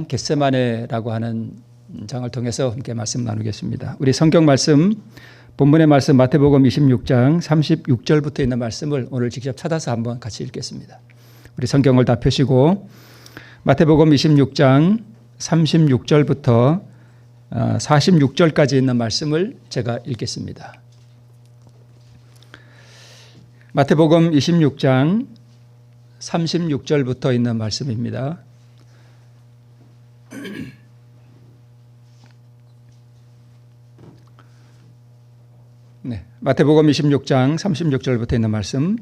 겟세마네라고 하는 장을 통해서 함께 말씀 나누겠습니다. 우리 성경 말씀, 본문의 말씀 마태복음 26장 36절부터 있는 말씀을 오늘 직접 찾아서 한번 같이 읽겠습니다. 우리 성경을 다 펴시고 마태복음 26장 36절부터 46절까지 있는 말씀을 제가 읽겠습니다. 마태복음 26장 36절부터 있는 말씀입니다. 네, 마태복음 26장 36절부터 있는 말씀.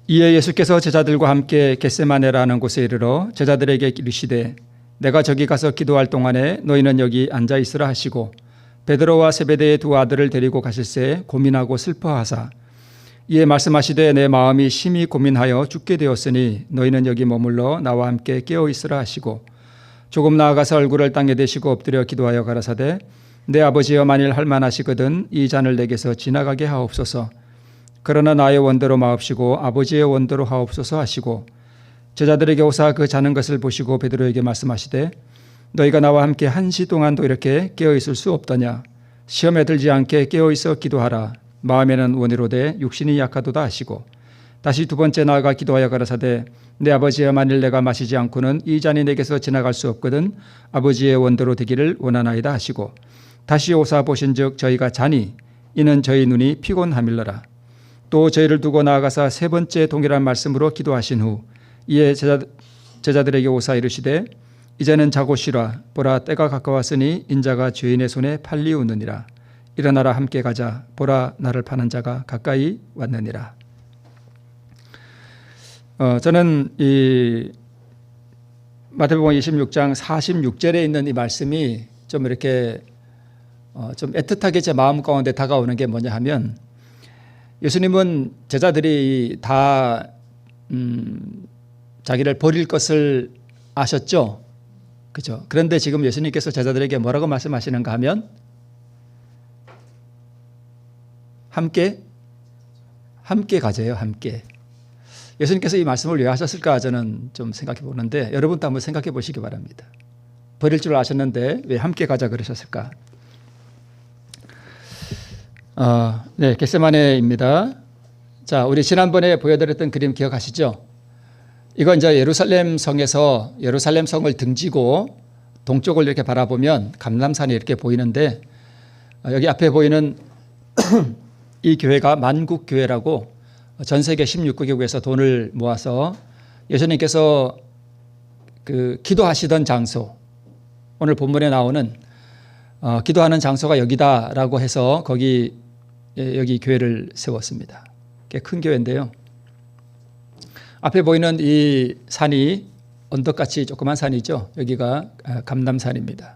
이에 예수께서 제자들과 함께 겟세마네라는 곳에 이르러 제자들에게 이르시되 내가 저기 가서 기도할 동안에 너희는 여기 앉아 있으라 하시고 베드로와 세베대의 두 아들을 데리고 가실새 고민하고 슬퍼하사 이에 말씀하시되 내 마음이 심히 고민하여 죽게 되었으니 너희는 여기 머물러 나와 함께 깨어 있으라 하시고 조금 나아가서 얼굴을 땅에 대시고 엎드려 기도하여 가라사대 내 아버지여 만일 할만하시거든 이 잔을 내게서 지나가게 하옵소서. 그러나 나의 원대로 마옵시고 아버지의 원대로 하옵소서 하시고 제자들에게 오사 그 자는 것을 보시고 베드로에게 말씀하시되 너희가 나와 함께 한시 동안도 이렇게 깨어 있을 수 없더냐. 시험에 들지 않게 깨어 있어 기도하라. 마음에는 원이로되 육신이 약하도다 하시고 다시 두 번째 나아가 기도하여 가라사대 내 아버지여 만일 내가 마시지 않고는 이 잔이 내게서 지나갈 수 없거든 아버지의 원대로 되기를 원하나이다 하시고 다시 오사 보신즉 저희가 자니 이는 저희 눈이 피곤함일러라. 또 저희를 두고 나아가사 세 번째 동일한 말씀으로 기도하신 후 이에 제자들에게 오사 이르시되 이제는 자고 쉬라. 보라 때가 가까웠으니 인자가 죄인의 손에 팔리우느니라. 일어나라 함께 가자. 보라 나를 파는 자가 가까이 왔느니라. 저는 이 마태복음 26장 46절에 있는 이 말씀이 좀 이렇게 좀 애틋하게 제 마음 가운데 다가오는 게 뭐냐 하면 예수님은 제자들이 다 자기를 버릴 것을 아셨죠. 그죠? 그런데 지금 예수님께서 제자들에게 뭐라고 말씀하시는가 하면 함께 가재요. 함께. 예수님께서 이 말씀을 왜 하셨을까 저는 좀 생각해 보는데 여러분도 한번 생각해 보시기 바랍니다. 버릴 줄 아셨는데 왜 함께 가자 그러셨을까? 네, 겟세마네입니다. 자, 우리 지난번에 보여드렸던 그림 기억하시죠? 이건 이제 예루살렘 성에서 예루살렘 성을 등지고 동쪽을 이렇게 바라보면 감람산이 이렇게 보이는데 여기 앞에 보이는 이 교회가 만국교회라고 전 세계 16개국에서 돈을 모아서 예수님께서 그 기도하시던 장소, 오늘 본문에 나오는 기도하는 장소가 여기다라고 해서 여기 교회를 세웠습니다. 꽤 큰 교회인데요. 앞에 보이는 이 산이 언덕같이 조그만 산이죠. 여기가 감람산입니다.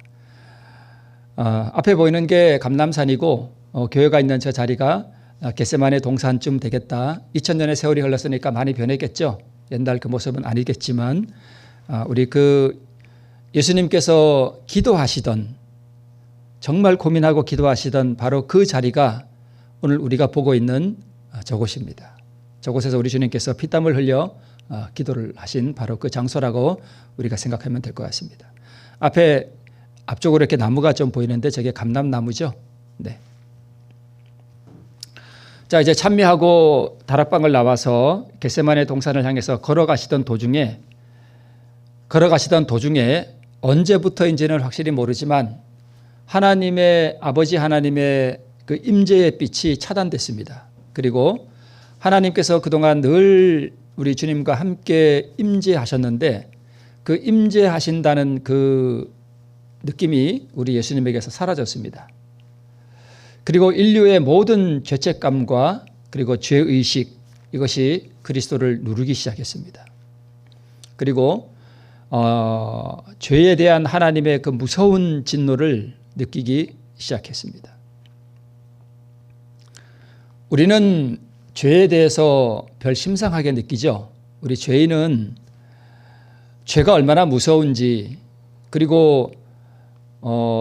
앞에 보이는 게 감람산이고 교회가 있는 저 자리가 겟세마네 동산쯤 되겠다. 2000년의 세월이 흘렀으니까 많이 변했겠죠. 옛날 그 모습은 아니겠지만 우리 그 예수님께서 기도하시던 정말 고민하고 기도하시던 바로 그 자리가 오늘 우리가 보고 있는 저곳입니다. 저곳에서 우리 주님께서 피땀을 흘려 기도를 하신 바로 그 장소라고 우리가 생각하면 될 것 같습니다. 앞쪽으로 이렇게 나무가 좀 보이는데 저게 감람나무죠. 네. 자, 이제 찬미하고 다락방을 나와서 겟세마네 동산을 향해서 걸어가시던 도중에 언제부터인지는 확실히 모르지만 하나님의 아버지 하나님의 그 임재의 빛이 차단됐습니다. 그리고 하나님께서 그동안 늘 우리 주님과 함께 임재하셨는데 그 임재하신다는 그 느낌이 우리 예수님에게서 사라졌습니다. 그리고 인류의 모든 죄책감과 그리고 죄의식 이것이 그리스도를 누르기 시작했습니다. 그리고 죄에 대한 하나님의 그 무서운 진노를 느끼기 시작했습니다. 우리는 죄에 대해서 별 심상하게 느끼죠. 우리 죄인은 죄가 얼마나 무서운지 그리고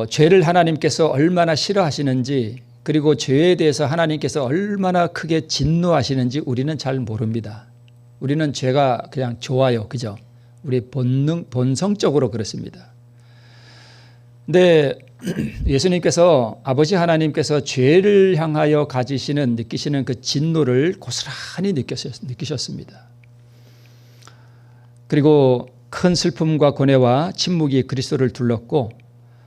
죄를 하나님께서 얼마나 싫어하시는지 그리고 죄에 대해서 하나님께서 얼마나 크게 진노하시는지 우리는 잘 모릅니다. 우리는 죄가 그냥 좋아요. 그죠? 우리 본성적으로 그렇습니다. 근데 예수님께서 아버지 하나님께서 죄를 향하여 느끼시는 그 진노를 고스란히 느끼셨습니다. 그리고 큰 슬픔과 고뇌와 침묵이 그리스도를 둘렀고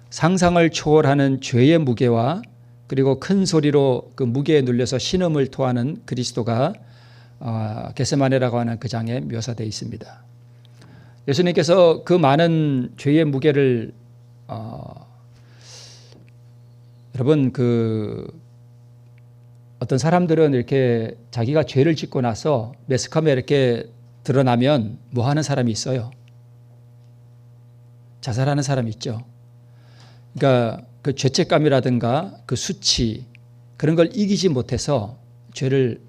상상을 초월하는 죄의 무게와 그리고 큰 소리로 그 무게에 눌려서 신음을 토하는 그리스도가 겟세마네라고 하는 그 장에 묘사되어 있습니다. 예수님께서 그 많은 죄의 무게를 여러분 어떤 사람들은 이렇게 자기가 죄를 짓고 나서 매스컴에 이렇게 드러나면 뭐 하는 사람이 있어요? 자살하는 사람이 있죠. 그러니까 그 죄책감이라든가 그 수치 그런 걸 이기지 못해서 죄를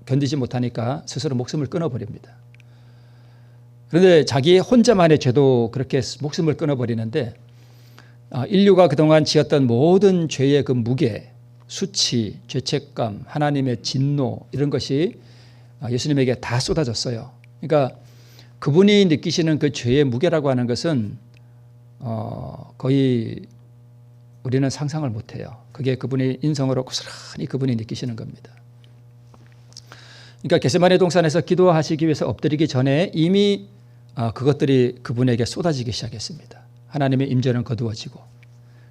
견디지 못하니까 스스로 목숨을 끊어버립니다. 그런데 자기 혼자만의 죄도 그렇게 목숨을 끊어버리는데 인류가 그동안 지었던 모든 죄의 그 무게, 수치, 죄책감, 하나님의 진노 이런 것이 예수님에게 다 쏟아졌어요. 그러니까 그분이 느끼시는 그 죄의 무게라고 하는 것은 거의 우리는 상상을 못해요. 그게 그분의 인성으로 고스란히 그분이 느끼시는 겁니다. 그러니까 겟세마네 동산에서 기도하시기 위해서 엎드리기 전에 이미 그것들이 그분에게 쏟아지기 시작했습니다. 하나님의 임재는 거두어지고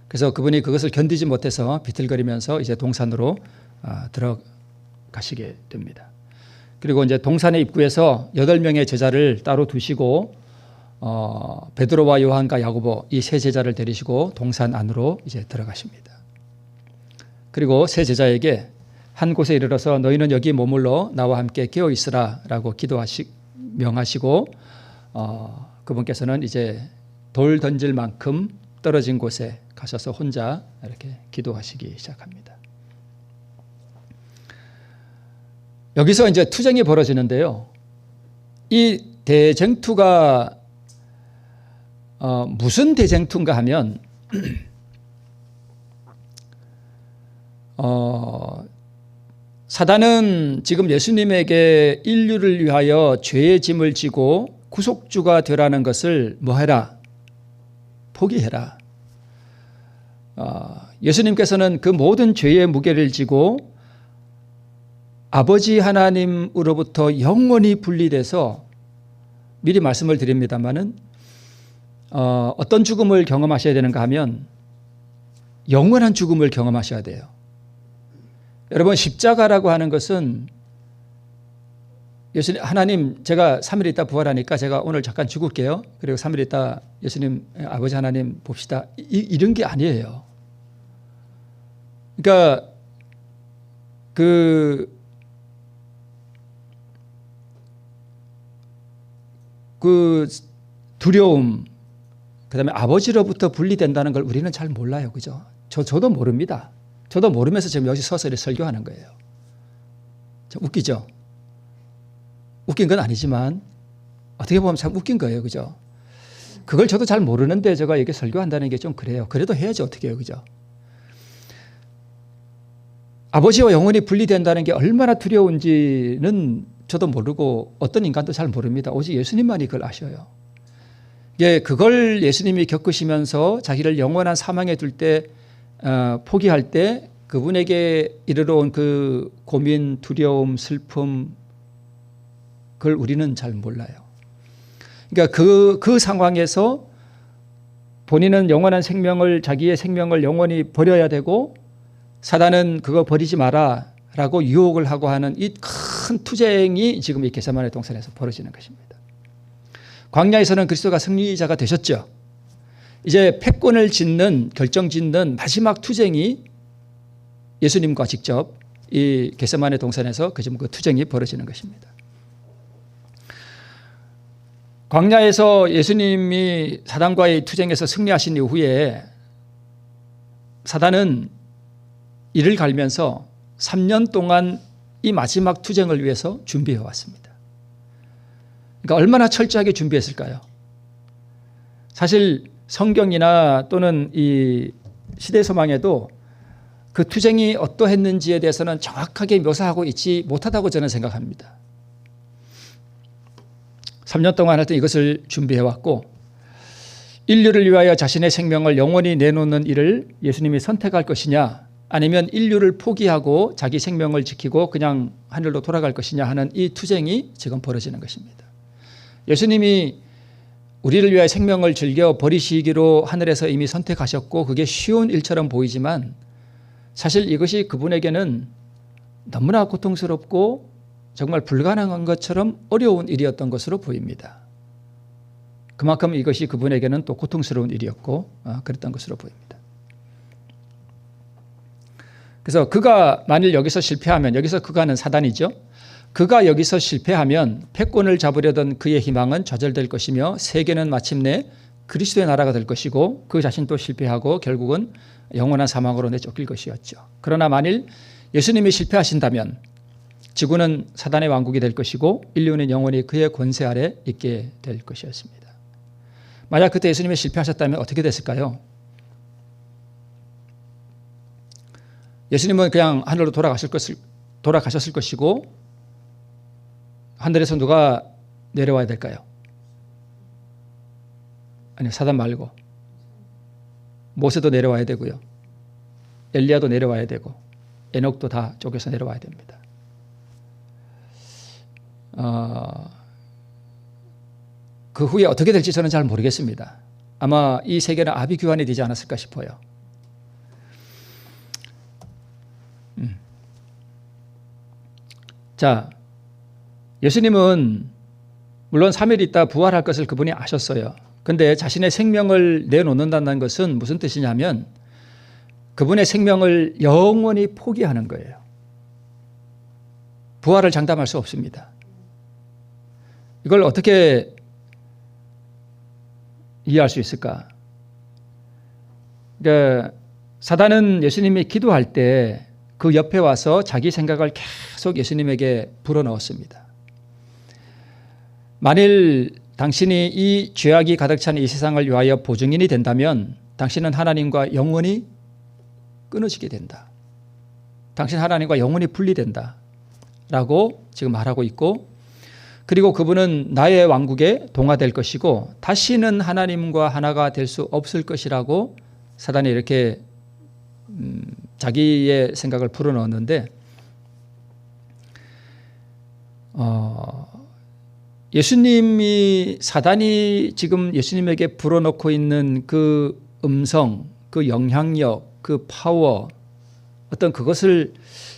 그래서 그분이 그것을 견디지 못해서 비틀거리면서 이제 동산으로 들어가시게 됩니다. 그리고 이제 동산의 입구에서 8명의 제자를 따로 두시고 베드로와 요한과 야고보 이 세 제자를 데리시고 동산 안으로 이제 들어가십니다. 그리고 세 제자에게 한 곳에 이르러서 너희는 여기 머물러 나와 함께 깨어 있으라라고 명하시고 그분께서는 이제 돌 던질 만큼 떨어진 곳에 가셔서 혼자 이렇게 기도하시기 시작합니다. 여기서 이제 투쟁이 벌어지는데요. 이 대쟁투가 무슨 대쟁투인가 하면 사단은 지금 예수님에게 인류를 위하여 죄의 짐을 지고 구속주가 되라는 것을 뭐해라? 포기해라. 예수님께서는 그 모든 죄의 무게를 지고 아버지 하나님으로부터 영원히 분리돼서 미리 말씀을 드립니다마는 어떤 죽음을 경험하셔야 되는가 하면 영원한 죽음을 경험하셔야 돼요. 여러분 십자가라고 하는 것은 예수님 하나님 제가 3일 있다 부활하니까 제가 오늘 잠깐 죽을게요. 그리고 3일 있다 예수님 아버지 하나님 봅시다. 이런 게 아니에요. 그러니까 그 두려움 그다음에 아버지로부터 분리된다는 걸 우리는 잘 몰라요. 그죠? 저도 모릅니다. 저도 모르면서 지금 여기 서서 설교하는 거예요. 웃기죠? 웃긴 건 아니지만 어떻게 보면 참 웃긴 거예요. 그죠? 그걸 저도 잘 모르는데 제가 여기 설교한다는 게 좀 그래요. 그래도 해야지 어떻게 해요. 그죠? 아버지와 영혼이 분리된다는 게 얼마나 두려운지는 저도 모르고 어떤 인간도 잘 모릅니다. 오직 예수님만이 그걸 아셔요. 예, 그걸 예수님이 겪으시면서 자기를 영원한 사망에 둘 때 포기할 때 그분에게 이르러 온 그 고민, 두려움, 슬픔 그걸 우리는 잘 몰라요. 그러니까 그 상황에서 본인은 영원한 생명을 자기의 생명을 영원히 버려야 되고 사단은 그거 버리지 마라 라고 유혹을 하고 하는 이 큰 투쟁이 지금 이 겟세마네 동산에서 벌어지는 것입니다. 광야에서는 그리스도가 승리자가 되셨죠. 이제 패권을 짓는 결정짓는 마지막 투쟁이 예수님과 직접 이 겟세마네 동산에서 그 투쟁이 벌어지는 것입니다. 광야에서 예수님이 사단과의 투쟁에서 승리하신 이후에 사단은 이를 갈면서 3년 동안 이 마지막 투쟁을 위해서 준비해 왔습니다. 그러니까 얼마나 철저하게 준비했을까요? 사실 성경이나 또는 이 시대소망에도 그 투쟁이 어떠했는지에 대해서는 정확하게 묘사하고 있지 못하다고 저는 생각합니다. 3년 동안 하여튼 이것을 준비해 왔고 인류를 위하여 자신의 생명을 영원히 내놓는 일을 예수님이 선택할 것이냐, 아니면 인류를 포기하고 자기 생명을 지키고 그냥 하늘로 돌아갈 것이냐 하는 이 투쟁이 지금 벌어지는 것입니다. 예수님이 우리를 위하여 생명을 즐겨 버리시기로 하늘에서 이미 선택하셨고 그게 쉬운 일처럼 보이지만 사실 이것이 그분에게는 너무나 고통스럽고 정말 불가능한 것처럼 어려운 일이었던 것으로 보입니다. 그만큼 이것이 그분에게는 또 고통스러운 일이었고 그랬던 것으로 보입니다. 그래서 그가 만일 여기서 실패하면, 여기서 그가는 사단이죠. 그가 여기서 실패하면 패권을 잡으려던 그의 희망은 좌절될 것이며 세계는 마침내 그리스도의 나라가 될 것이고 그 자신도 실패하고 결국은 영원한 사망으로 내쫓길 것이었죠. 그러나 만일 예수님이 실패하신다면 지구는 사단의 왕국이 될 것이고 인류는 영원히 그의 권세 아래 있게 될 것이었습니다. 만약 그때 예수님이 실패하셨다면 어떻게 됐을까요? 예수님은 그냥 하늘로 돌아가셨을 것이고 하늘에서 누가 내려와야 될까요? 아니, 사단 말고 모세도 내려와야 되고요. 엘리야도 내려와야 되고 에녹도 다 쪼개서 내려와야 됩니다. 그 후에 어떻게 될지 저는 잘 모르겠습니다. 아마 이 세계는 아비규환이 되지 않았을까 싶어요. 자, 예수님은 물론 3일 있다 부활할 것을 그분이 아셨어요. 그런데 자신의 생명을 내놓는다는 것은 무슨 뜻이냐면 그분의 생명을 영원히 포기하는 거예요. 부활을 장담할 수 없습니다. 이걸 어떻게 이해할 수 있을까? 그러니까 사단은 예수님이 기도할 때 그 옆에 와서 자기 생각을 계속 예수님에게 불어넣었습니다. 만일 당신이 이 죄악이 가득 찬 이 세상을 위하여 보증인이 된다면 당신은 하나님과 영원히 끊어지게 된다. 당신 하나님과 영원히 분리된다. 라고 지금 말하고 있고, 그리고 그분은 나의 왕국에 동화될 것이고 다시는 하나님과 하나가 될 수 없을 것이라고 사단이 이렇게 자기의 생각을 불어넣었는데 예수님이 사단이 지금 예수님에게 불어넣고 있는 그 음성, 그 영향력, 그 파워, 어떤 그것을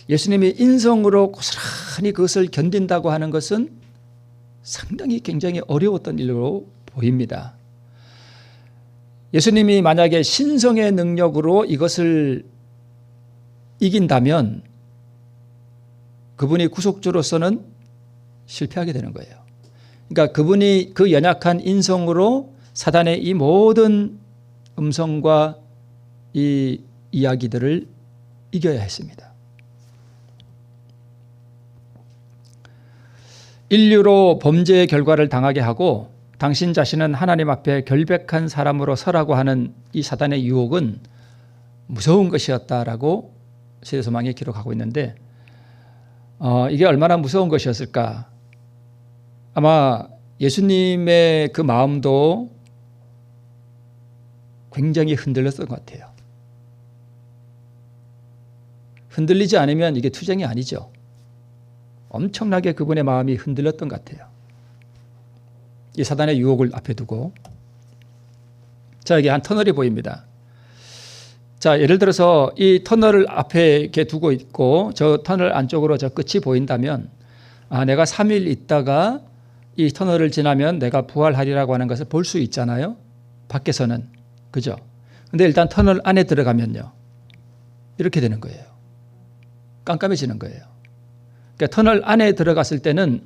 예수님이 인성으로 고스란히 그것을 견딘다고 하는 것은 상당히 굉장히 어려웠던 일로 보입니다. 예수님이 만약에 신성의 능력으로 이것을 이긴다면 그분이 구속주로서는 실패하게 되는 거예요. 그러니까 그분이 그 연약한 인성으로 사단의 이 모든 음성과 이 이야기들을 이겨야 했습니다. 인류로 범죄의 결과를 당하게 하고 당신 자신은 하나님 앞에 결백한 사람으로 서라고 하는 이 사단의 유혹은 무서운 것이었다라고 세대소망이 기록하고 있는데 이게 얼마나 무서운 것이었을까? 아마 예수님의 그 마음도 굉장히 흔들렸던 것 같아요. 흔들리지 않으면 이게 투쟁이 아니죠. 엄청나게 그분의 마음이 흔들렸던 것 같아요. 이 사단의 유혹을 앞에 두고. 자, 여기 한 터널이 보입니다. 자, 예를 들어서 이 터널을 앞에 이렇게 두고 있고 저 터널 안쪽으로 저 끝이 보인다면 내가 3일 있다가 이 터널을 지나면 내가 부활하리라고 하는 것을 볼 수 있잖아요. 밖에서는. 그죠? 근데 일단 터널 안에 들어가면요. 이렇게 되는 거예요. 깜깜해지는 거예요. 그러니까 터널 안에 들어갔을 때는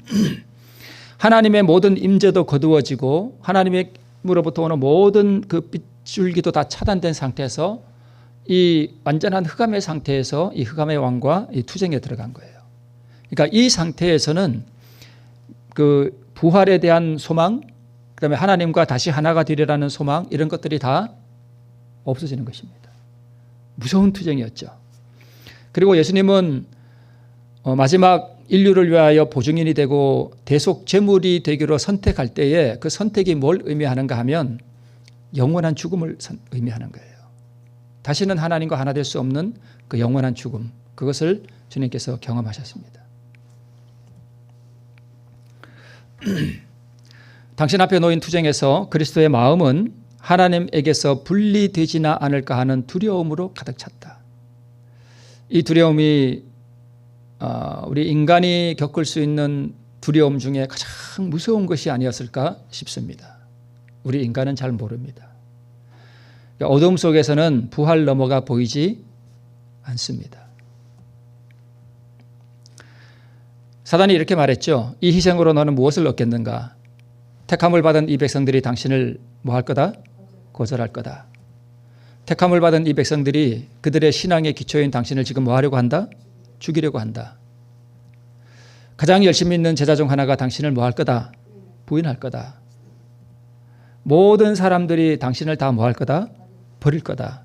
하나님의 모든 임재도 거두어지고 하나님으로부터 오는 모든 그 빛줄기도 다 차단된 상태에서 이 완전한 흑암의 상태에서 이 흑암의 왕과 이 투쟁에 들어간 거예요. 그러니까 이 상태에서는 그 부활에 대한 소망, 그다음에 하나님과 다시 하나가 되리라는 소망, 이런 것들이 다 없어지는 것입니다. 무서운 투쟁이었죠. 그리고 예수님은 마지막 인류를 위하여 보증인이 되고 대속 제물이 되기로 선택할 때에 그 선택이 뭘 의미하는가 하면 영원한 죽음을 의미하는 거예요. 다시는 하나님과 하나 될 수 없는 그 영원한 죽음, 그것을 주님께서 경험하셨습니다. 당신 앞에 놓인 투쟁에서 그리스도의 마음은 하나님에게서 분리되지나 않을까 하는 두려움으로 가득 찼다. 이 두려움이 우리 인간이 겪을 수 있는 두려움 중에 가장 무서운 것이 아니었을까 싶습니다. 우리 인간은 잘 모릅니다. 어둠 속에서는 부활 너머가 보이지 않습니다. 사단이 이렇게 말했죠. 이 희생으로 너는 무엇을 얻겠는가? 택함을 받은 이 백성들이 당신을 뭐 할 거다? 거절할 거다. 택함을 받은 이 백성들이 그들의 신앙의 기초인 당신을 지금 뭐 하려고 한다? 죽이려고 한다. 가장 열심히 있는 제자 중 하나가 당신을 뭐 할 거다? 부인할 거다. 모든 사람들이 당신을 다 뭐 할 거다? 버릴 거다.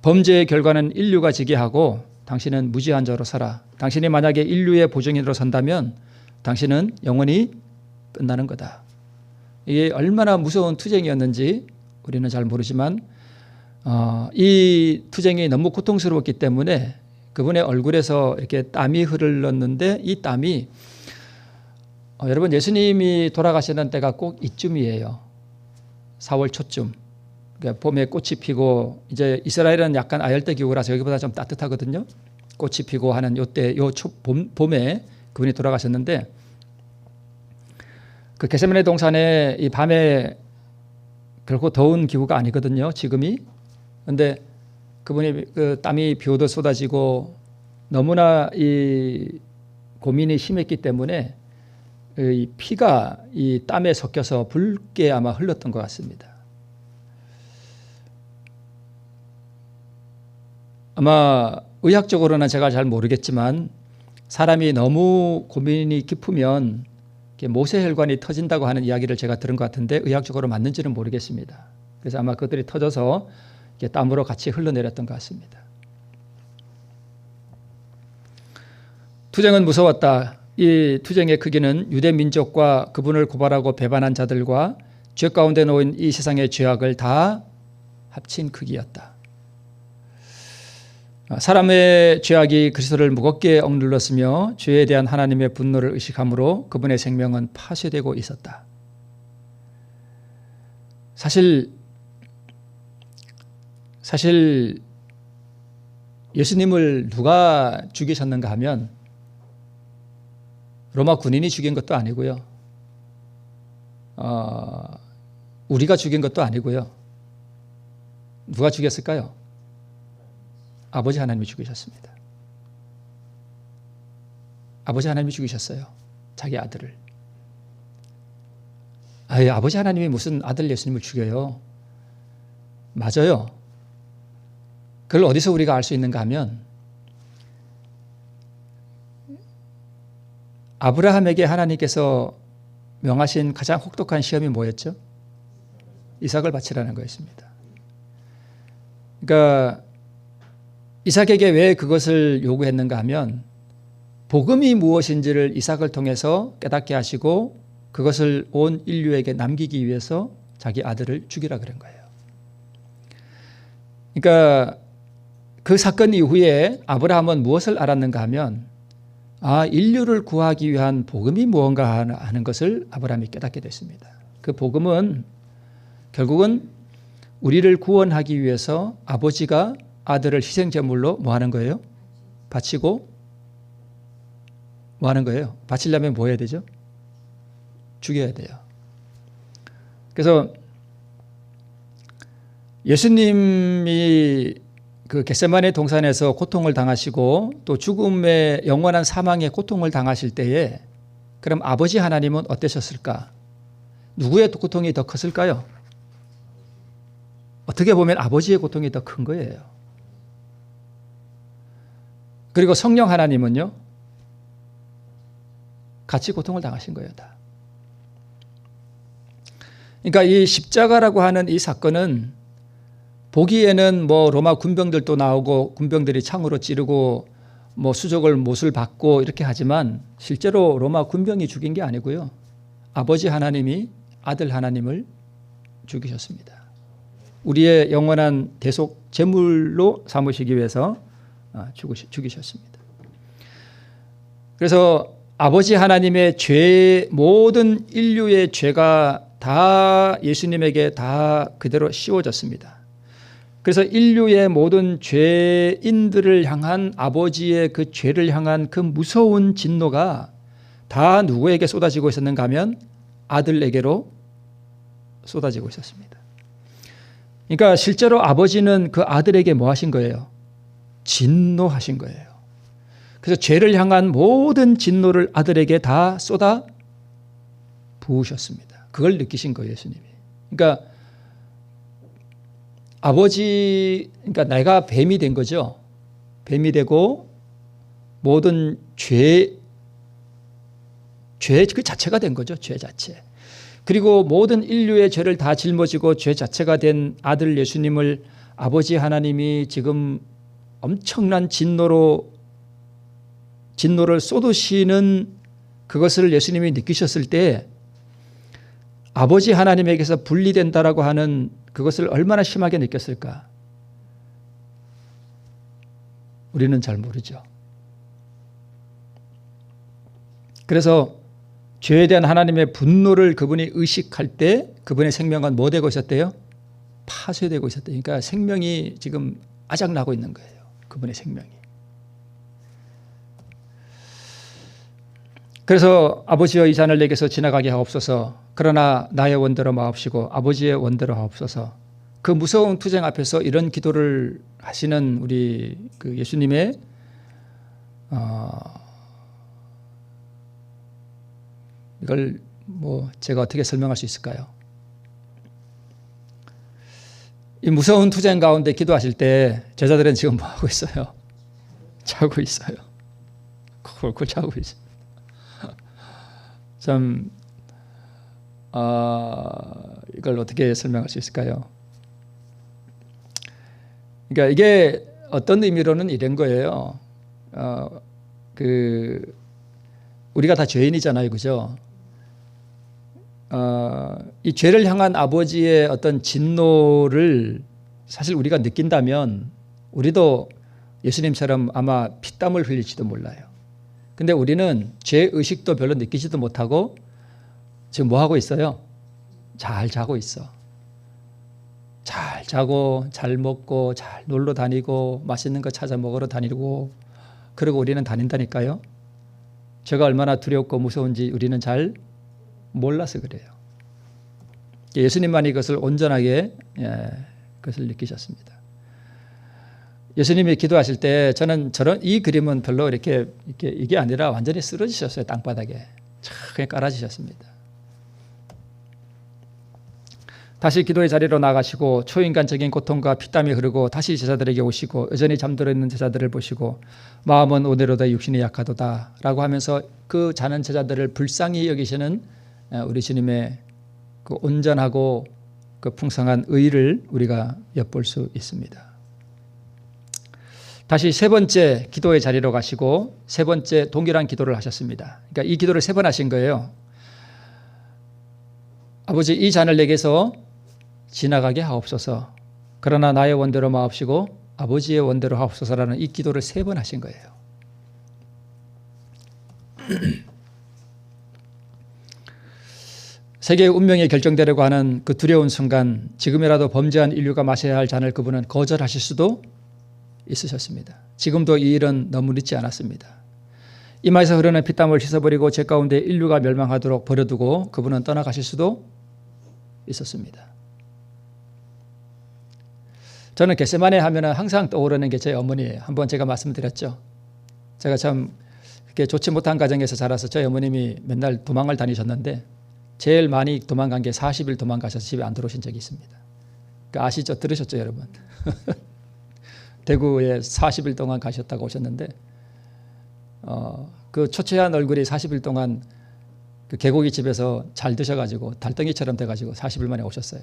범죄의 결과는 인류가 지게 하고 당신은 무지한 자로 살아. 당신이 만약에 인류의 보증인으로 선다면 당신은 영원히 끝나는 거다. 이게 얼마나 무서운 투쟁이었는지 우리는 잘 모르지만 이 투쟁이 너무 고통스러웠기 때문에 그분의 얼굴에서 이렇게 땀이 흘렀는데 이 땀이 여러분 예수님이 돌아가시는 때가 꼭 이쯤이에요. 4월 초쯤. 그러니까 봄에 꽃이 피고 이제 이스라엘은 약간 아열대 기후라서 여기보다 좀 따뜻하거든요. 꽃이 피고 하는 요때 봄에 그분이 돌아가셨는데 그 겟세마네 동산에 이 밤에 결코 더운 기후가 아니거든요. 지금이. 그런데 그분이 그 땀이 비 오듯 쏟아지고 너무나 이 고민이 심했기 때문에 이 피가 이 땀에 섞여서 붉게 아마 흘렀던 것 같습니다. 아마 의학적으로는 제가 잘 모르겠지만 사람이 너무 고민이 깊으면 모세혈관이 터진다고 하는 이야기를 제가 들은 것 같은데 의학적으로 맞는지는 모르겠습니다. 그래서 아마 그들이 터져서 땀으로 같이 흘러내렸던 것 같습니다. 투쟁은 무서웠다. 이 투쟁의 크기는 유대 민족과 그분을 고발하고 배반한 자들과 죄 가운데 놓인 이 세상의 죄악을 다 합친 크기였다. 사람의 죄악이 그리스도를 무겁게 억눌렀으며 죄에 대한 하나님의 분노를 의식함으로 그분의 생명은 파쇄되고 있었다. 사실 예수님을 누가 죽이셨는가 하면 로마 군인이 죽인 것도 아니고요. 우리가 죽인 것도 아니고요. 누가 죽였을까요? 아버지 하나님이 죽이셨습니다. 아버지 하나님이 죽이셨어요. 자기 아들을. 아버지 하나님이 무슨 아들 예수님을 죽여요? 맞아요. 그걸 어디서 우리가 알 수 있는가 하면 아브라함에게 하나님께서 명하신 가장 혹독한 시험이 뭐였죠? 이삭을 바치라는 거였습니다. 그러니까 이삭에게 왜 그것을 요구했는가 하면 복음이 무엇인지를 이삭을 통해서 깨닫게 하시고 그것을 온 인류에게 남기기 위해서 자기 아들을 죽이라 그런 거예요. 그러니까 그 사건 이후에 아브라함은 무엇을 알았는가 하면 인류를 구하기 위한 복음이 무언가 하는 것을 아브라함이 깨닫게 됐습니다. 그 복음은 결국은 우리를 구원하기 위해서 아버지가 아들을 희생제물로 뭐 하는 거예요? 바치고 뭐 하는 거예요? 바치려면 뭐 해야 되죠? 죽여야 돼요. 그래서 예수님이 그 겟세마네 동산에서 고통을 당하시고 또 죽음의 영원한 사망의 고통을 당하실 때에 그럼 아버지 하나님은 어떠셨을까? 누구의 고통이 더 컸을까요? 어떻게 보면 아버지의 고통이 더 큰 거예요. 그리고 성령 하나님은요, 같이 고통을 당하신 거예요, 다. 그러니까 이 십자가라고 하는 이 사건은 보기에는 뭐 로마 군병들도 나오고 군병들이 창으로 찌르고 뭐 수족을 못을 받고 이렇게 하지만 실제로 로마 군병이 죽인 게 아니고요. 아버지 하나님이 아들 하나님을 죽이셨습니다. 우리의 영원한 대속 제물로 삼으시기 위해서 죽이셨습니다. 그래서 아버지 하나님의 죄, 모든 인류의 죄가 다 예수님에게 다 그대로 씌워졌습니다. 그래서 인류의 모든 죄인들을 향한 아버지의 그 죄를 향한 그 무서운 진노가 다 누구에게 쏟아지고 있었는가 하면 아들에게로 쏟아지고 있었습니다. 그러니까 실제로 아버지는 그 아들에게 뭐 하신 거예요? 진노하신 거예요. 그래서 죄를 향한 모든 진노를 아들에게 다 쏟아 부으셨습니다. 그걸 느끼신 거예요, 예수님이. 그러니까 그러니까 내가 뱀이 된 거죠. 뱀이 되고 모든 죄 그 자체가 된 거죠. 죄 자체. 그리고 모든 인류의 죄를 다 짊어지고 죄 자체가 된 아들 예수님을 아버지 하나님이 지금 엄청난 진노를 쏟으시는 그것을 예수님이 느끼셨을 때 아버지 하나님에게서 분리된다라고 하는 그것을 얼마나 심하게 느꼈을까? 우리는 잘 모르죠. 그래서 죄에 대한 하나님의 분노를 그분이 의식할 때 그분의 생명은 뭐 되고 있었대요? 파쇄되고 있었대요. 그러니까 생명이 지금 아작나고 있는 거예요. 그분의 생명이. 그래서 아버지여 이 잔을 내게서 지나가게 하옵소서. 그러나 나의 원대로 마옵시고 아버지의 원대로 하옵소서. 그 무서운 투쟁 앞에서 이런 기도를 하시는 우리 그 예수님의 이걸 뭐 제가 어떻게 설명할 수 있을까요? 이 무서운 투쟁 가운데 기도하실 때 제자들은 지금 뭐 하고 있어요? 자고 있어요. 콜콜 자고 있어요. 참 이걸 어떻게 설명할 수 있을까요? 그러니까 이게 어떤 의미로는 이런 거예요. 우리가 다 죄인이잖아요, 그죠? 이 죄를 향한 아버지의 어떤 진노를 사실 우리가 느낀다면 우리도 예수님처럼 아마 피땀을 흘릴지도 몰라요. 근데 우리는 죄 의식도 별로 느끼지도 못하고 지금 뭐 하고 있어요? 잘 자고 있어. 잘 자고 잘 먹고 잘 놀러 다니고 맛있는 거 찾아 먹으러 다니고 그러고 우리는 다닌다니까요. 죄가 얼마나 두렵고 무서운지 우리는 잘 몰라서 그래요. 예수님만이 그것을 온전하게 그것을 느끼셨습니다. 예수님이 기도하실 때 저는 이 그림은 별로 이렇게 이게 아니라 완전히 쓰러지셨어요. 땅바닥에 그냥 깔아지셨습니다. 다시 기도의 자리로 나가시고 초인간적인 고통과 피땀이 흐르고 다시 제자들에게 오시고 여전히 잠들어 있는 제자들을 보시고 마음은 오늘로다 육신이 약하도다 라고 하면서 그 자는 제자들을 불쌍히 여기시는 우리 주님의 그 온전하고 그 풍성한 의를 우리가 엿볼 수 있습니다. 다시 세 번째 기도의 자리로 가시고 세 번째 동일한 기도를 하셨습니다. 그러니까 이 기도를 3번 하신 거예요. 아버지 이 잔을 내게서 지나가게 하옵소서. 그러나 나의 원대로 마옵시고 아버지의 원대로 하옵소서라는 이 기도를 3번 하신 거예요. 세계의 운명이 결정되려고 하는 그 두려운 순간 지금이라도 범죄한 인류가 마셔야 할 잔을 그분은 거절하실 수도 있으셨습니다. 지금도 이 일은 너무 늦지 않았습니다. 이마에서 흐르는 피땀을 씻어버리고 죄 가운데 인류가 멸망하도록 버려두고 그분은 떠나가실 수도 있었습니다. 저는 겟세마네 하면 항상 떠오르는 게 제 어머니예요. 한번 제가 말씀드렸죠. 제가 참 그렇게 좋지 못한 가정에서 자라서 저희 어머님이 맨날 도망을 다니셨는데 제일 많이 도망간 게 40일 도망가셔서 집에 안 들어오신 적이 있습니다. 그러니까 아시죠? 들으셨죠, 여러분? 대구에 40일 동안 가셨다고 오셨는데 그 초췌한 얼굴이 40일 동안 그 개고기 집에서 잘 드셔가지고 달덩이처럼 돼가지고 40일 만에 오셨어요.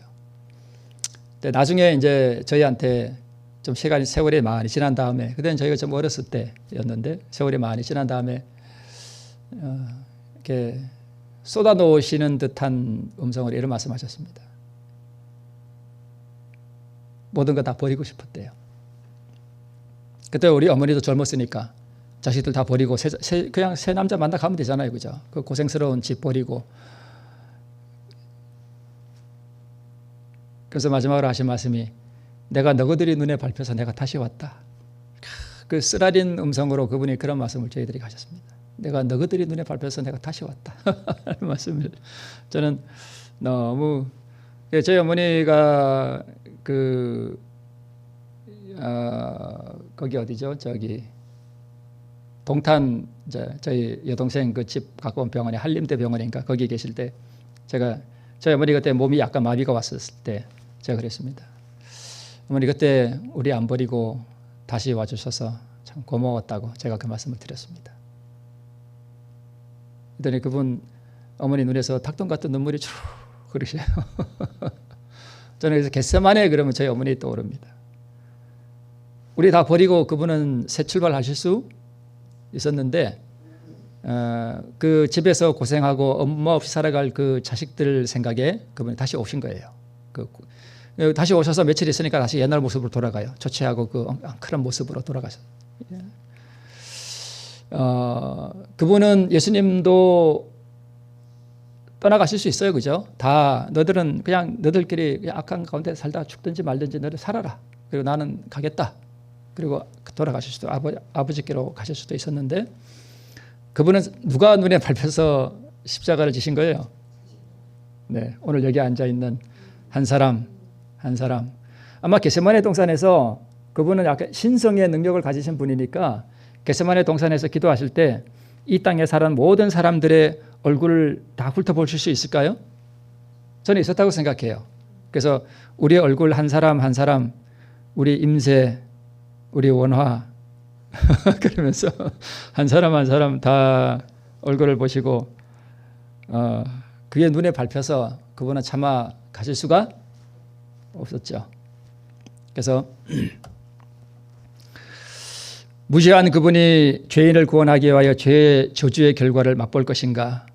근데 나중에 이제 저희한테 좀 세월이 많이 지난 다음에 그때는 저희가 좀 어렸을 때였는데 세월이 많이 지난 다음에 이렇게 쏟아놓으시는 듯한 음성으로 이런 말씀하셨습니다. 모든 거 다 버리고 싶었대요. 그때 우리 어머니도 젊었으니까 자식들 다 버리고 그냥 새 남자 만나 가면 되잖아요. 그죠? 그 고생스러운 집 버리고. 그래서 마지막으로 하신 말씀이 내가 너희들이 눈에 밟혀서 내가 다시 왔다. 그 쓰라린 음성으로 그분이 그런 말씀을 저희들에게 하셨습니다. 내가 너희들이 눈에 밟혀서 내가 다시 왔다. 하는 말씀을 저는 너무 저희 어머니가 거기 어디죠? 저기 동탄 저희 여동생 그 집 가까운 병원에 한림대 병원인가 거기 계실 때 저희 어머니 그때 몸이 약간 마비가 왔었을 때 제가 그랬습니다. 어머니 그때 우리 안 버리고 다시 와주셔서 참 고마웠다고 제가 그 말씀을 드렸습니다. 그랬더니 그분 어머니 눈에서 닭똥 같은 눈물이 주르륵 흐르셔요. 저는 그래서 겟세마네 그러면 저희 어머니 떠오릅니다. 우리 다 버리고 그분은 새 출발하실 수 있었는데 그 집에서 고생하고 엄마 없이 살아갈 그 자식들 생각에 그분이 다시 오신 거예요. 다시 오셔서 며칠 있으니까 다시 옛날 모습으로 돌아가요. 조치하고 그 엉클한 모습으로 돌아가셨어요. 그분은 예수님도 떠나가실 수 있어요. 그죠? 다 너들은 그냥 너들끼리 그냥 악한 가운데 살다 죽든지 말든지 너들 살아라. 그리고 나는 가겠다. 그리고 돌아가실 수도 아버지께로 가실 수도 있었는데 그분은 누가 눈에 밟혀서 십자가를 지신 거예요? 네, 오늘 여기 앉아 있는 한 사람. 아마 겟세마네 동산에서 그분은 약간 신성의 능력을 가지신 분이니까 겟세마네 동산에서 기도하실 때 이 땅에 사는 모든 사람들의 얼굴을 다 훑어보실 수 있을까요? 저는 있었다고 생각해요. 그래서 우리의 얼굴 한 사람 한 사람, 우리 임세, 우리 원화 그러면서 한 사람 한 사람 다 얼굴을 보시고 그의 눈에 밟혀서 그분은 차마 가실 수가 없었죠. 그래서 무지한 그분이 죄인을 구원하기 위하여 죄의 저주의 결과를 맛볼 것인가?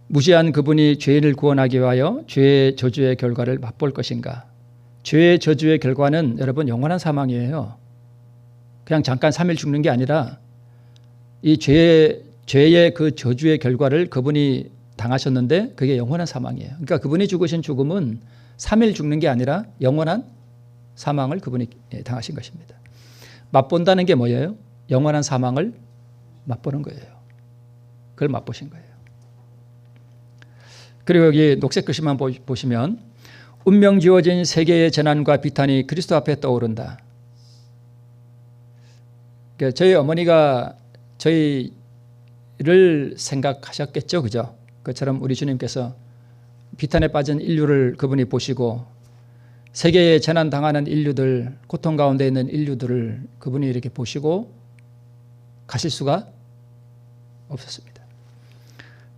무지한 그분이 죄인을 구원하기 위하여 죄의 저주의 결과를 맛볼 것인가? 죄의 저주의 결과는 여러분 영원한 사망이에요. 그냥 잠깐 3일 죽는 게 아니라 이 죄의 그 저주의 결과를 그분이 당하셨는데 그게 영원한 사망이에요. 그러니까 그분이 죽으신 죽음은 3일 죽는 게 아니라 영원한 사망을 그분이 당하신 것입니다. 맛본다는 게 뭐예요? 영원한 사망을 맛보는 거예요. 그걸 맛보신 거예요. 그리고 여기 녹색 글씨만 보시면 운명 지어진 세계의 재난과 비탄이 그리스도 앞에 떠오른다. 저희 어머니가 저희를 생각하셨겠죠. 그죠? 그처럼 우리 주님께서 비탄에 빠진 인류를 그분이 보시고 세계에 재난 당하는 인류들, 고통 가운데 있는 인류들을 그분이 이렇게 보시고 가실 수가 없었습니다.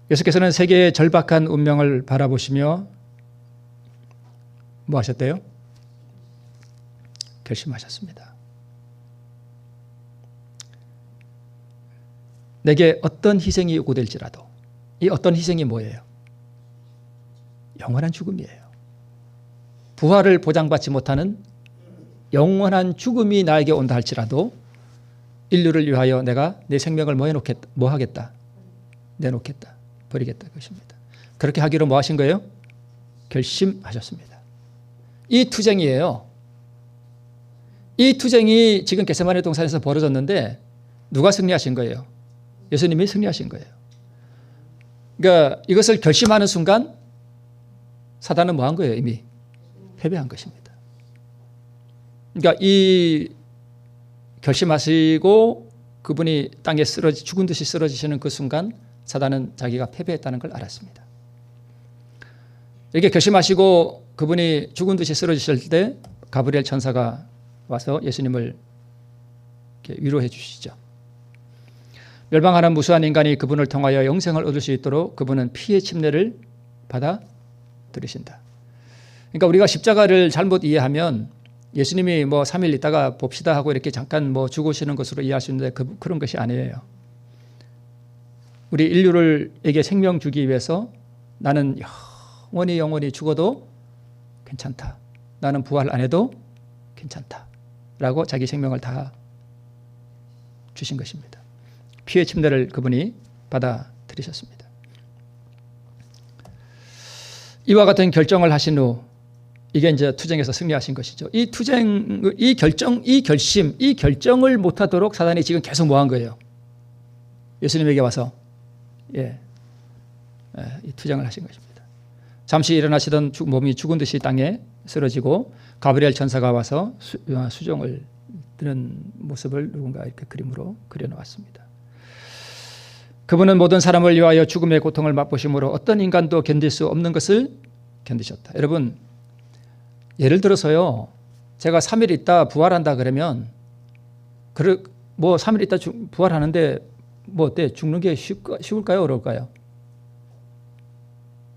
예수께서는 세계의 절박한 운명을 바라보시며 뭐 하셨대요? 결심하셨습니다. 내게 어떤 희생이 요구될지라도 이 어떤 희생이 뭐예요? 영원한 죽음이에요. 부활을 보장받지 못하는 영원한 죽음이 나에게 온다 할지라도 인류를 위하여 내가 내 생명을 뭐 하겠다? 내놓겠다. 버리겠다. 그것입니다. 그렇게 하기로 뭐 하신 거예요? 결심하셨습니다. 이 투쟁이에요. 이 투쟁이 지금 겟세마네 동산에서 벌어졌는데 누가 승리하신 거예요? 예수님이 승리하신 거예요. 그러니까 이것을 결심하는 순간 사단은 뭐 한 거예요? 이미 패배한 것입니다. 그러니까 이 결심하시고 그분이 땅에 죽은 듯이 쓰러지시는 그 순간 사단은 자기가 패배했다는 걸 알았습니다. 이렇게 결심하시고 그분이 죽은 듯이 쓰러지실 때 가브리엘 천사가 와서 예수님을 이렇게 위로해 주시죠. 멸망하는 무수한 인간이 그분을 통하여 영생을 얻을 수 있도록 그분은 피의 침례를 받아 들으신다. 그러니까 우리가 십자가를 잘못 이해하면 예수님이 뭐 3일 있다가 봅시다 하고 이렇게 잠깐 뭐 죽으시는 것으로 이해할 수 있는데 그런 것이 아니에요. 우리 인류를에게 생명 주기 위해서 나는 영원히 죽어도 괜찮다. 나는 부활 안 해도 괜찮다라고 자기 생명을 다 주신 것입니다. 피의 침례를 그분이 받아들이셨습니다. 이와 같은 결정을 하신 후 이게 이제 투쟁에서 승리하신 것이죠. 이 투쟁, 이 결정, 이 결심, 이 결정을 못하도록 사단이 지금 계속 뭐한 거예요? 예수님에게 와서 이 투쟁을 하신 것입니다. 잠시 일어나시던 몸이 죽은 듯이 땅에 쓰러지고 가브리엘 천사가 와서 수종을 드는 모습을 누군가 이렇게 그림으로 그려놓았습니다. 그분은 모든 사람을 위하여 죽음의 고통을 맛보심으로 어떤 인간도 견딜 수 없는 것을 견디셨다. 여러분, 예를 들어서요, 제가 3일 있다 부활한다 그러면 뭐 3일 있다 부활하는데 뭐 어때? 죽는 게 쉬울까요? 어려울까요?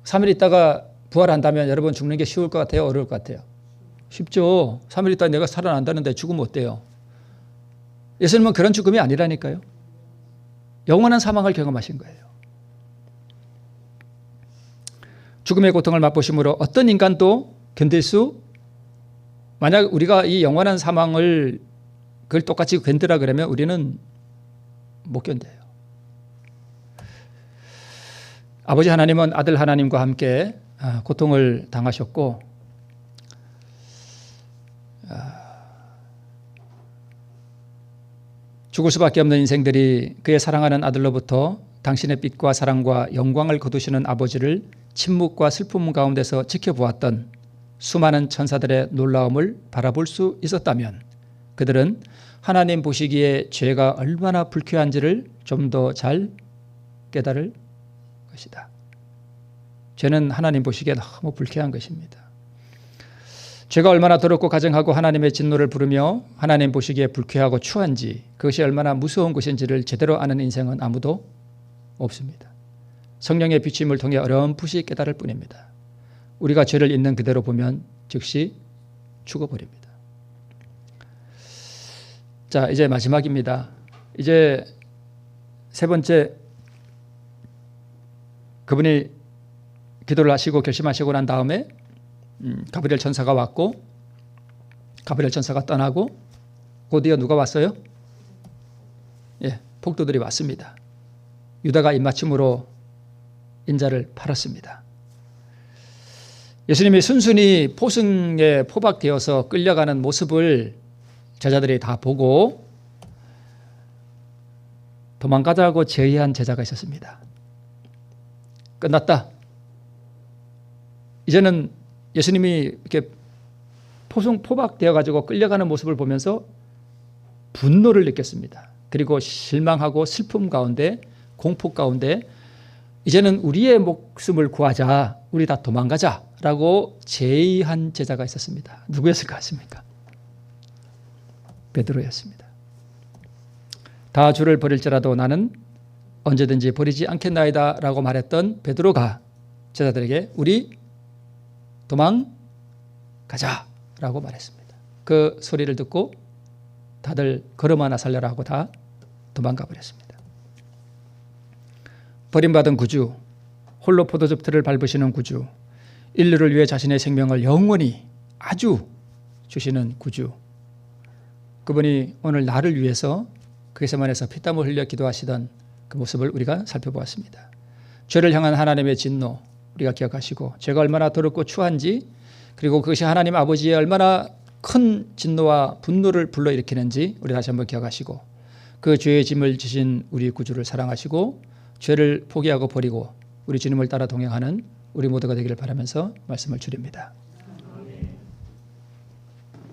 3일 있다가 부활한다면 여러분 죽는 게 쉬울 것 같아요? 어려울 것 같아요? 쉽죠. 3일 있다 내가 살아난다는데 죽으면 어때요? 예수님은 그런 죽음이 아니라니까요. 영원한 사망을 경험하신 거예요. 죽음의 고통을 맛보심으로 어떤 인간도 견딜 수, 만약 우리가 이 영원한 사망을 그걸 똑같이 견디라 그러면 우리는 못 견뎌요. 아버지 하나님은 아들 하나님과 함께 고통을 당하셨고 죽을 수밖에 없는 인생들이 그의 사랑하는 아들로부터 당신의 빛과 사랑과 영광을 거두시는 아버지를 침묵과 슬픔 가운데서 지켜보았던 수많은 천사들의 놀라움을 바라볼 수 있었다면 그들은 하나님 보시기에 죄가 얼마나 불쾌한지를 좀 더 잘 깨달을 것이다. 죄는 하나님 보시기에 너무 불쾌한 것입니다. 죄가 얼마나 더럽고 가증하고 하나님의 진노를 부르며 하나님 보시기에 불쾌하고 추한지, 그것이 얼마나 무서운 것인지를 제대로 아는 인생은 아무도 없습니다. 성령의 비침을 통해 어렴풋이 깨달을 뿐입니다. 우리가 죄를 있는 그대로 보면 즉시 죽어버립니다. 자, 이제 마지막입니다. 이제 세 번째, 그분이 기도를 하시고 결심하시고 난 다음에 가브리엘 천사가 왔고, 가브리엘 천사가 떠나고 곧이어 누가 왔어요? 폭도들이 왔습니다. 유다가 입맞춤으로 인자를 팔았습니다. 예수님이 순순히 포승에 포박되어서 끌려가는 모습을 제자들이 다 보고 도망가자고 제의한 제자가 있었습니다. 끝났다. 이제는 예수님이 이렇게 포박되어 가지고 끌려가는 모습을 보면서 분노를 느꼈습니다. 그리고 실망하고 슬픔 가운데, 공포 가운데 이제는 우리의 목숨을 구하자, 우리 다 도망가자라고 제의한 제자가 있었습니다. 누구였을 것 같습니까? 베드로였습니다. 다 주를 버릴지라도 나는 언제든지 버리지 않겠나이다 라고 말했던 베드로가 제자들에게 우리 도망가자 라고 말했습니다. 그 소리를 듣고 다들 걸음 하나 살려라 하고 다 도망가 버렸습니다. 버림받은 구주, 홀로 포도즙 틀을 밟으시는 구주, 인류를 위해 자신의 생명을 영원히 아주 주시는 구주, 그분이 오늘 나를 위해서 그 겟세마네에서 피땀을 흘려 기도하시던 그 모습을 우리가 살펴보았습니다. 죄를 향한 하나님의 진노 우리가 기억하시고, 죄가 얼마나 더럽고 추한지, 그리고 그것이 하나님 아버지의 얼마나 큰 진노와 분노를 불러일으키는지 우리 다시 한번 기억하시고, 그 죄의 짐을 지신 우리 구주를 사랑하시고 죄를 포기하고 버리고 우리 주님을 따라 동행하는 우리 모두가 되기를 바라면서 말씀을 줄입니다.